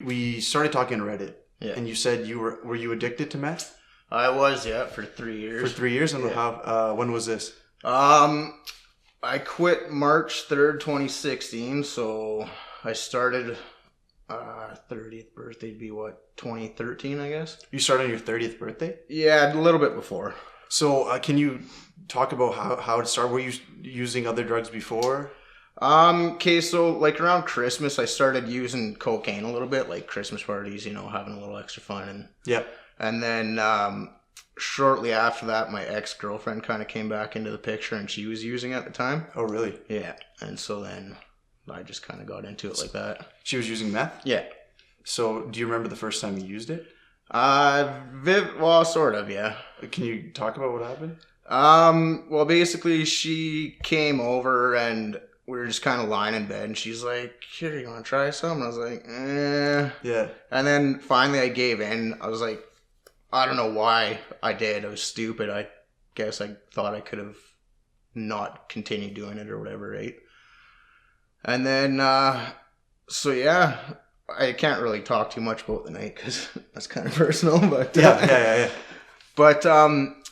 We started talking on Reddit, Yeah. and you said were you addicted to meth I was, yeah, for 3 for years. 3 years, and Yeah. how when was this? I quit March 3rd, 2016, so I started 30th birthday would be what, 2013, I guess? You started on your 30th birthday. Yeah, a little bit before. So can you talk about how it started? Were you using other drugs before? Okay, so like around Christmas, I started using cocaine a little bit, like Christmas parties, having a little extra fun. Yeah. And then shortly after that, my ex-girlfriend kind of came back into the picture, and she was using at the time. Oh, really? Yeah. And so then I just kind of got into it like that. She was using meth? Yeah. So do you remember the first time you used it? Well, sort of, yeah. Can you talk about what happened? Well, basically, she came over and we were just kind of lying in bed, and she's like, "Here, you want to try some?" And I was like, "Eh." Yeah. And then finally I gave in. I was like, I don't know why I did. I was stupid. I guess I thought I could have not continued doing it or whatever, right? And then, so yeah, I can't really talk too much about the night because that's kind of personal, but Yeah. But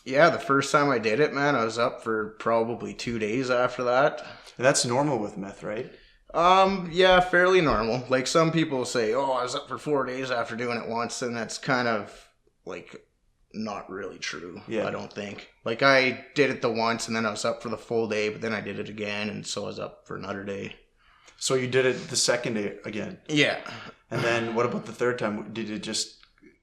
yeah, the first time I did it, man, I was up for probably 2 days after that. And that's normal with meth, right? Yeah, fairly normal. Like some people say, oh, I was up for 4 days after doing it once, and that's kind of like not really true. Yeah. I don't think. Like I did it the once, and then I was up for the full day, but then I did it again, and so I was up for another day. So you did it the second day again. Yeah. And then what about the third time? Did it just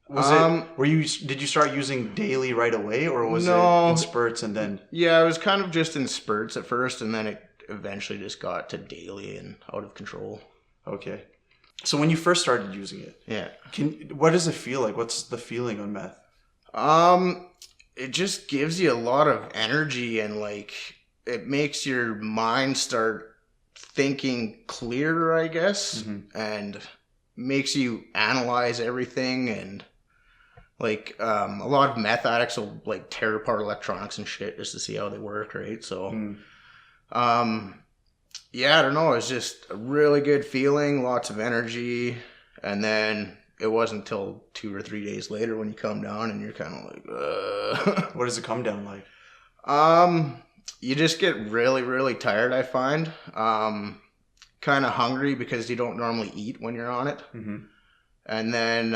did you start using daily right away, or was it in spurts and then? Yeah, it was kind of just in spurts at first, and then it eventually just got to daily and out of control. Okay. So when you first started using it, yeah. What does it feel like? What's the feeling on meth? It just gives you a lot of energy, and like it makes your mind start thinking clearer, I guess, and makes you analyze everything. And like a lot of meth addicts will like tear apart electronics and shit just to see how they work, right? So yeah, I don't know, it's just a really good feeling, lots of energy. And then it wasn't until 2 or 3 days later when you come down and you're kind of like What does it come down like? You just get really, really tired, I find. Kind of hungry because you don't normally eat when you're on it. And then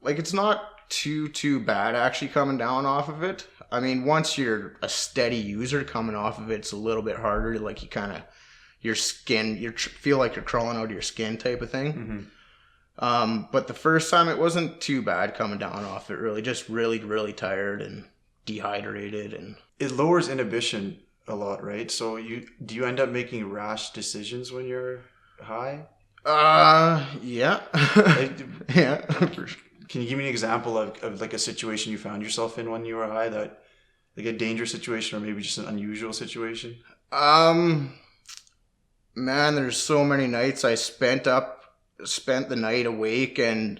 like it's not too bad actually coming down off of it. I mean, once you're a steady user coming off of it, it's a little bit harder. Like you kind of, your skin, you feel like you're crawling out of your skin type of thing. But the first time it wasn't too bad coming down off it, really. Just really, really tired and dehydrated. And it lowers inhibition a lot, right? So do you end up making rash decisions when you're high? Yeah. Yeah. Can you give me an example of like a situation you found yourself in when you were high, that like a dangerous situation or maybe just an unusual situation? Man, there's so many nights I spent the night awake and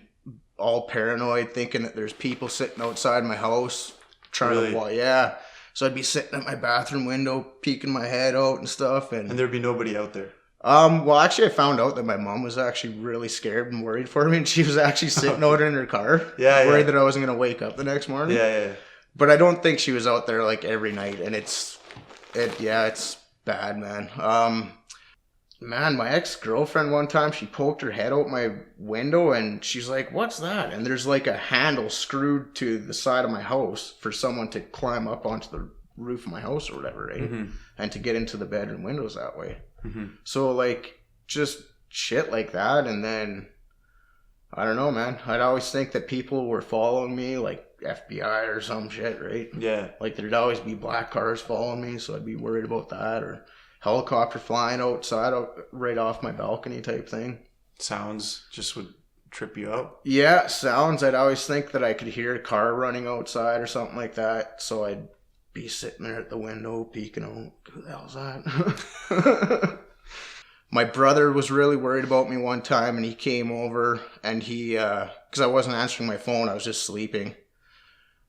all paranoid, thinking that there's people sitting outside my house trying to, yeah. So I'd be sitting at my bathroom window, peeking my head out and stuff, and there'd be nobody out there. Well, actually, I found out that my mom was actually really scared and worried for me, and she was actually sitting out in her car, worried that I wasn't gonna wake up the next morning. Yeah. But I don't think she was out there like every night, and it's bad, man. Man, my ex-girlfriend one time, she poked her head out my window and she's like, "What's that?" And there's like a handle screwed to the side of my house for someone to climb up onto the roof of my house or whatever, right? And to get into the bedroom windows that way. So like just shit like that. And then I don't know, man, I'd always think that people were following me, like FBI or some shit, right? Yeah. Like there'd always be black cars following me, so I'd be worried about that, or helicopter flying outside right off my balcony type thing. Sounds just would trip you out. Yeah, sounds. I'd always think that I could hear a car running outside or something like that, so I'd be sitting there at the window peeking out. Who the hell's that? My brother was really worried about me one time, and he came over, and he, because I wasn't answering my phone, I was just sleeping,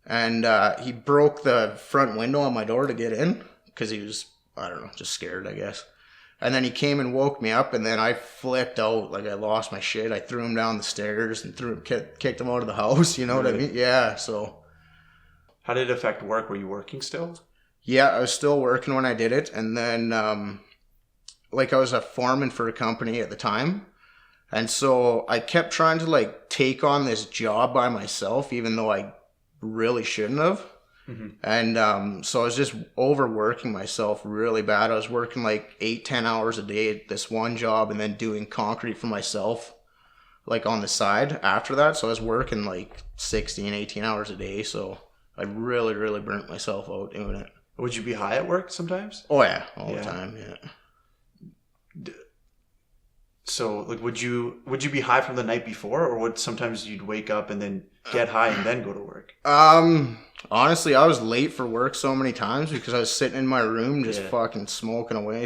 and he broke the front window on my door to get in, because he was, I don't know, just scared, I guess. And then he came and woke me up, and then I flipped out. Like, I lost my shit. I threw him down the stairs and kicked him out of the house. You know what I mean? Yeah, so. How did it affect work? Were you working still? Yeah, I was still working when I did it. And then, like, I was a foreman for a company at the time. And so I kept trying to, like, take on this job by myself, even though I really shouldn't have. Mm-hmm. And so I was just overworking myself really bad. I was working like 8-10 hours a day at this one job, and then doing concrete for myself, like on the side after that. So I was working like 16, 18 hours a day. So I really, really burnt myself out doing it. Would you be high at work sometimes? Oh yeah, all the time. Yeah. So like, would you be high from the night before, or would sometimes you'd wake up and then get high and then go to work? Honestly, I was late for work so many times because I was sitting in my room just fucking smoking away,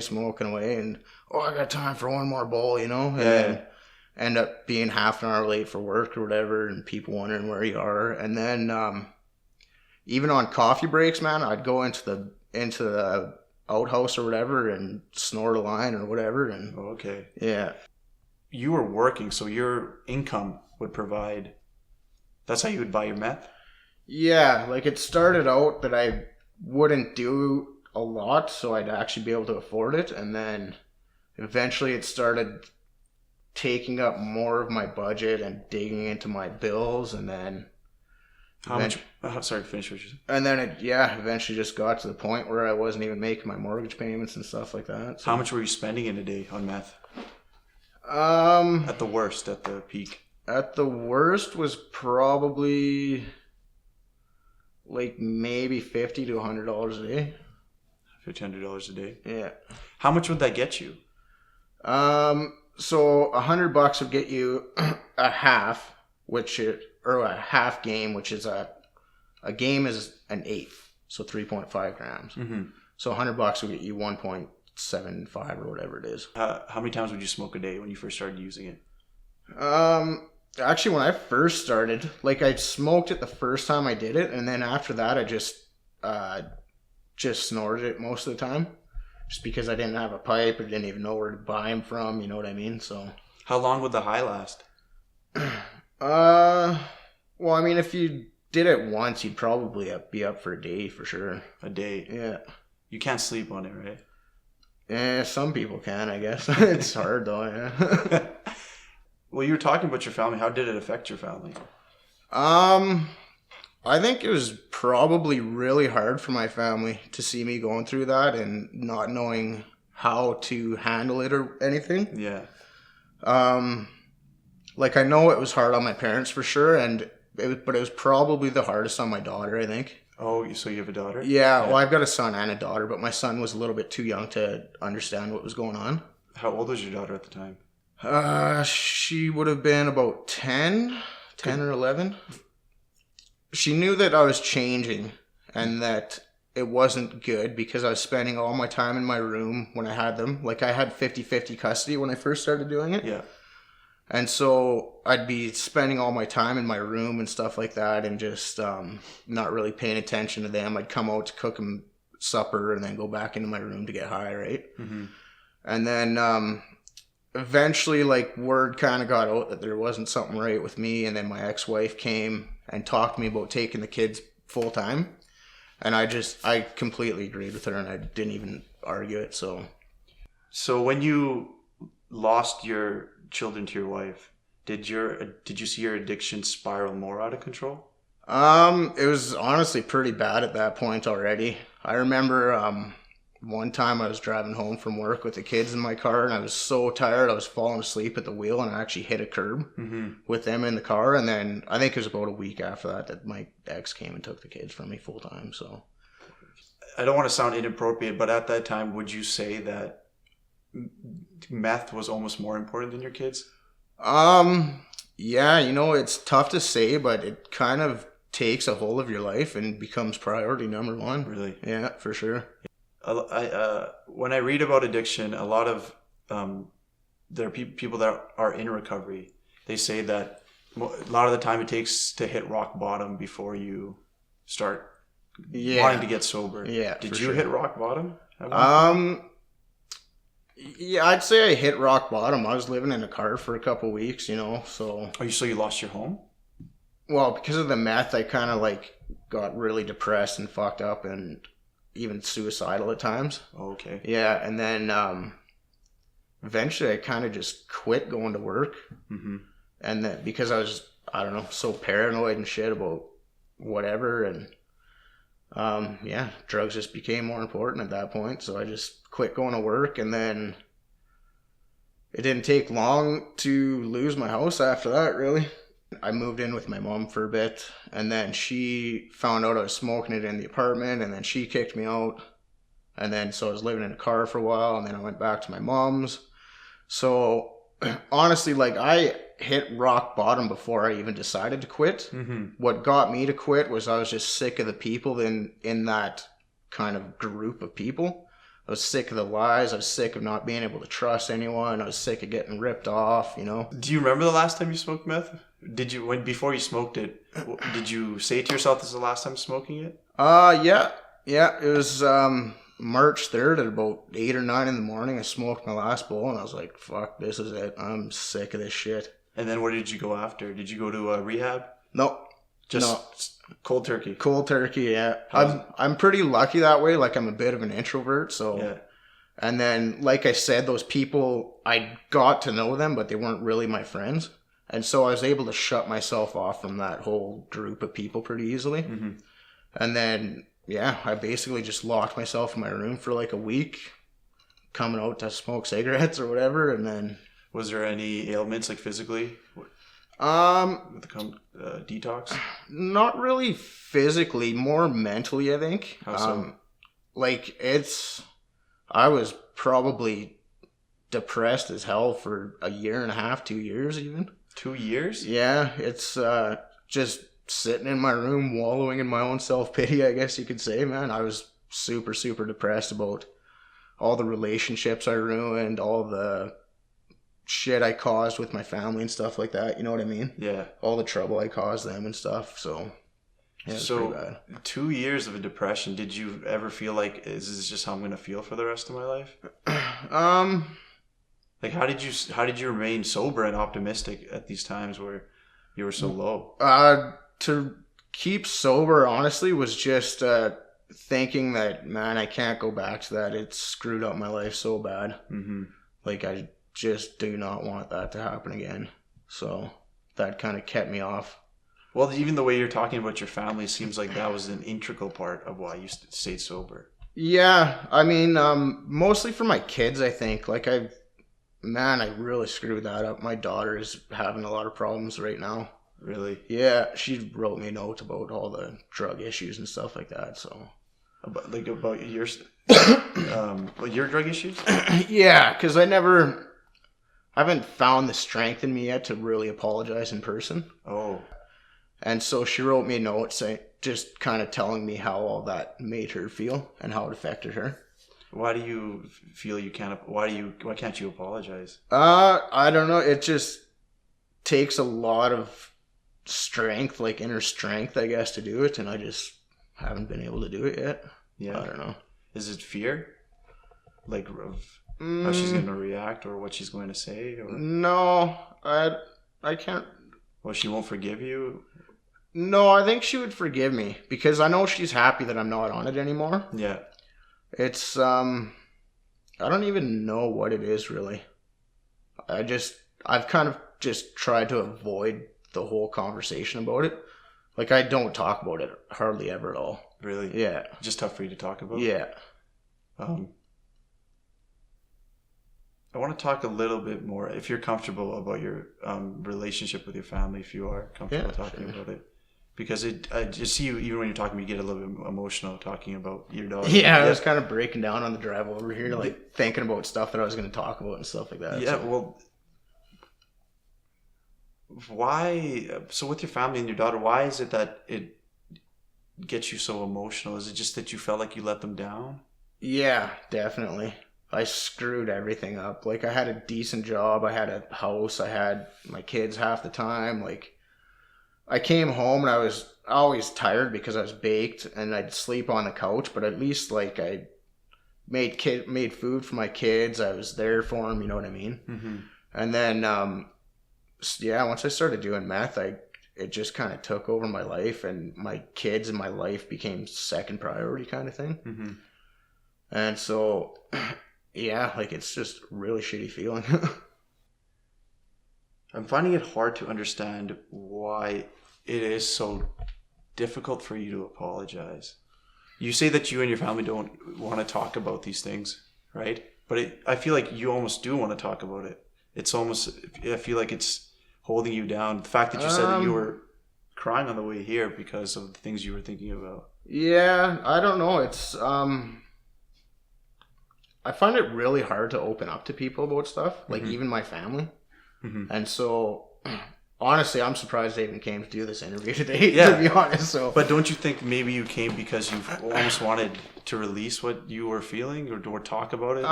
and I got time for one more bowl, you know? And then end up being half an hour late for work or whatever, and people wondering where you are. And then even on coffee breaks, man, I'd go into the outhouse or whatever and snort a line or whatever. And okay. Yeah. You were working, so your income would provide. That's how you would buy your meth? Yeah, like it started out that I wouldn't do a lot, so I'd actually be able to afford it. And then eventually it started taking up more of my budget and digging into my bills. And then sorry, finish what you said. And then it eventually just got to the point where I wasn't even making my mortgage payments and stuff like that. So. How much were you spending in a day on meth? At the worst, at the peak. At the worst was probably like maybe $50 to $100 a day. $100 a day? Yeah. How much would that get you? So $100 would get you a half, or a half game, which is a game is an eighth, so 3.5 grams. Mm-hmm. So $100 would get you 1.75 or whatever it is. How many times would you smoke a day when you first started using it? Actually, when I first started, like I smoked it the first time I did it, and then after that, I just snorted it most of the time, just because I didn't have a pipe or didn't even know where to buy them from. You know what I mean? So. How long would the high last? Well, I mean, if you did it once, you'd probably be up for a day for sure. A day? Yeah. You can't sleep on it, right? Yeah, some people can, I guess. It's hard though, yeah. Well, you were talking about your family. How did it affect your family? I think it was probably really hard for my family to see me going through that and not knowing how to handle it or anything. Yeah. Like I know it was hard on my parents for sure, but it was probably the hardest on my daughter, I think. Oh, so you have a daughter? Yeah, well, I've got a son and a daughter, but my son was a little bit too young to understand what was going on. How old was your daughter at the time? She would have been about 10 or 11. She knew that I was changing and that it wasn't good because I was spending all my time in my room when I had them. Like I had 50-50 custody when I first started doing it. Yeah. And so I'd be spending all my time in my room and stuff like that and just not really paying attention to them. I'd come out to cook them supper and then go back into my room to get high, right? Mm-hmm. And then eventually, like, word kind of got out that there wasn't something right with me. And then my ex-wife came and talked to me about taking the kids full time. And I completely agreed with her and I didn't even argue it. So when you lost your children to your wife, did you see your addiction spiral more out of control? It was honestly pretty bad at that point already. I remember one time I was driving home from work with the kids in my car and I was so tired I was falling asleep at the wheel and I actually hit a curb with them in the car. And then I think it was about a week after that my ex came and took the kids from me full time. So I don't want to sound inappropriate, but at that time, would you say that meth was almost more important than your kids? Yeah, it's tough to say, but it kind of takes a hold of your life and becomes priority number one. Really? Yeah, for sure. When I read about addiction, a lot of there are people that are in recovery. They say that a lot of the time it takes to hit rock bottom before you start wanting to get sober. Yeah. Did you hit rock bottom? Yeah, I'd say I hit rock bottom. I was living in a car for a couple weeks, so. Oh, so you lost your home? Well, because of the meth, I kind of like got really depressed and fucked up and even suicidal at times. Oh, okay. Yeah, and then eventually I kind of just quit going to work. Mm-hmm. And then because I was, I don't know, so paranoid and shit about whatever. And yeah, drugs just became more important at that point. So I just quit going to work. And then it didn't take long to lose my house after that, really. I moved in with my mom for a bit, and then she found out I was smoking it in the apartment, and then she kicked me out. And then so I was living in a car for a while, and then I went back to my mom's. So honestly, like, I hit rock bottom before I even decided to quit. Mm-hmm. What got me to quit was I was just sick of the people in that kind of group of people. I was sick of the lies. I was sick of not being able to trust anyone. I was sick of getting ripped off, Do you remember the last time you smoked meth? Did you, before you smoked it, did you say to yourself this is the last time smoking it? Yeah. It was March 3rd at about 8 or 9 in the morning. I smoked my last bowl and I was like, fuck, this is it. I'm sick of this shit. And then where did you go after? Did you go to rehab? Nope. Just cold turkey. Cold turkey, yeah. I'm pretty lucky that way. Like, I'm a bit of an introvert, so. Yeah. And then, like I said, those people, I got to know them, but they weren't really my friends. And so I was able to shut myself off from that whole group of people pretty easily. Mm-hmm. And then, yeah, I basically just locked myself in my room for like a week, coming out to smoke cigarettes or whatever, and then. Was there any ailments, like physically? With the detox? Not really physically, more mentally, I think. How so? I was probably depressed as hell for a year and a half, 2 years even. 2 years? Yeah, it's just sitting in my room, wallowing in my own self-pity, I guess you could say, man. I was super, super depressed about all the relationships I ruined, all the shit I caused with my family and stuff like that. You know what I mean? Yeah. All the trouble I caused them and stuff. So, yeah, it's pretty bad. 2 years of a depression. Did you ever feel like, is this just how I'm going to feel for the rest of my life? Like, how did you remain sober and optimistic at these times where you were so low? To keep sober, honestly, was just thinking that, man, I can't go back to that. It screwed up my life so bad. Mm-hmm. Like, I just do not want that to happen again. So that kind of kept me off. Well, even the way you're talking about your family seems like that was an integral part of why you stayed sober. Yeah, I mean, mostly for my kids, I think. Like, I really screwed that up. My daughter is having a lot of problems right now. Really? Yeah, she wrote me a note about all the drug issues and stuff like that. So, about your your drug issues? Yeah, because I haven't found the strength in me yet to really apologize in person. Oh. And so she wrote me a note saying, just kind of telling me how all that made her feel and how it affected her. Why do you feel you can't? Why can't you apologize? I don't know. It just takes a lot of strength, like inner strength, I guess, to do it, and I just haven't been able to do it yet. Yeah. I don't know. Is it fear? Like of how she's going to react or what she's going to say? Or? No, I can't. Well, she won't forgive you? No, I think she would forgive me because I know she's happy that I'm not on it anymore. Yeah. It's, I don't even know what it is really. I've kind of just tried to avoid the whole conversation about it. Like, I don't talk about it hardly ever at all. Really? Yeah. Just tough for you to talk about? Yeah. I want to talk a little bit more, if you're comfortable, about your relationship with your family, if you are comfortable talking about it. Because I just see you, even when you're talking, you get a little bit emotional talking about your daughter. Yeah, I was kind of breaking down on the drive over here, like thinking about stuff that I was going to talk about and stuff like that. Yeah, well, why? So with your family and your daughter, why is it that it gets you so emotional? Is it just that you felt like you let them down? Yeah, definitely. I screwed everything up. Like, I had a decent job, I had a house, I had my kids half the time. Like, I came home and I was always tired because I was baked and I'd sleep on the couch, but at least, like, I made food for my kids. I was there for them, you know what I mean? Mm-hmm. And then, once I started doing meth, it just kind of took over my life, and my kids and my life became second priority kind of thing. Mm-hmm. And so, yeah, like it's just a really shitty feeling. I'm finding it hard to understand why it is so difficult for you to apologize. You say that you and your family don't want to talk about these things, right? But I feel like you almost do want to talk about it. It's almost, I feel like it's holding you down. The fact that you said that you were crying on the way here because of the things you were thinking about. Yeah, I don't know. It's, I find it really hard to open up to people about stuff, like even my family. Mm-hmm. And so, honestly, I'm surprised I even came to do this interview today, to be honest. So, but don't you think maybe you came because you almost wanted to release what you were feeling or talk about it?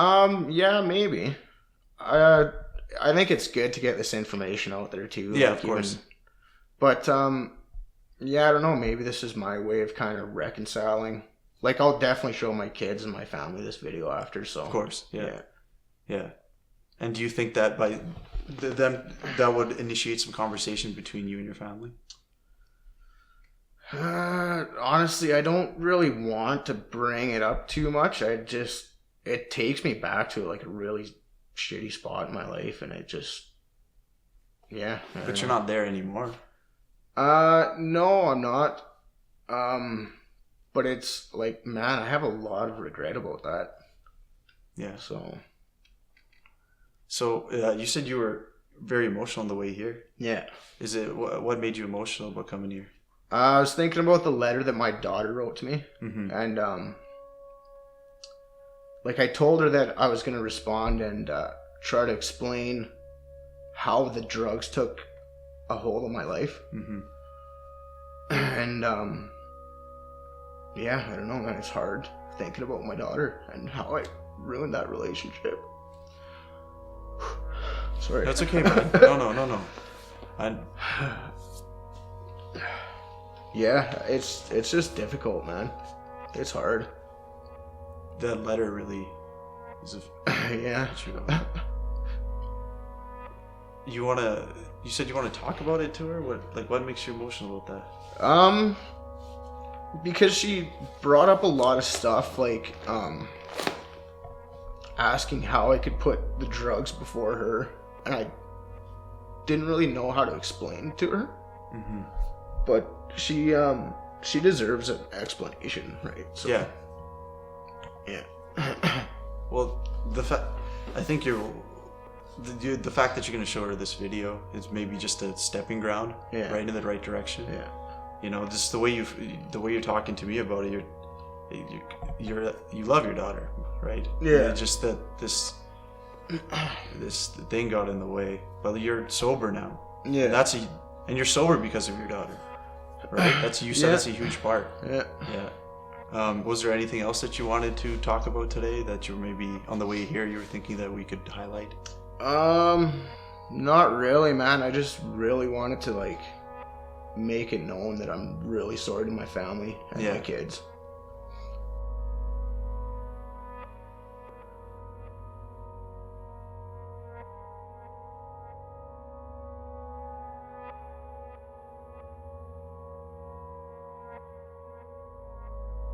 Yeah, maybe. I think it's good to get this information out there too. Yeah, like of course. But yeah, I don't know. Maybe this is my way of kind of reconciling. Like, I'll definitely show my kids and my family this video after. So, of course, yeah. And do you think that by them that would initiate some conversation between you and your family? Honestly, I don't really want to bring it up too much. It takes me back to like a really shitty spot in my life, and it just, yeah. But you're not there anymore. No, I'm not. But it's like, man, I have a lot of regret about that. Yeah. So you said you were very emotional on the way here. Yeah. Is it what made you emotional about coming here? I was thinking about the letter that my daughter wrote to me, and like I told her that I was gonna respond and try to explain how the drugs took a hold of my life, and yeah, I don't know, man. It's hard thinking about my daughter and how I ruined that relationship. Sorry. That's okay, man. No. Yeah, it's just difficult, man. It's hard. That letter really is yeah. You said you want to talk about it to her? What makes you emotional about that? Because she brought up a lot of stuff, like asking how I could put the drugs before her, and I didn't really know how to explain it to her. But she deserves an explanation, right? So, yeah. Well, I think the fact that you're going to show her this video is maybe just a stepping ground, right in the right direction. Yeah. You know, just the way you're talking to me about it, you love your daughter, right? Yeah. It's just that this thing got in the way. But you're sober now. Yeah. And you're sober because of your daughter, right? That's a huge part. Yeah. Yeah. Was there anything else that you wanted to talk about today that you were maybe on the way here you were thinking that we could highlight? Not really, man. I just really wanted to make it known that I'm really sorry to my family and my kids.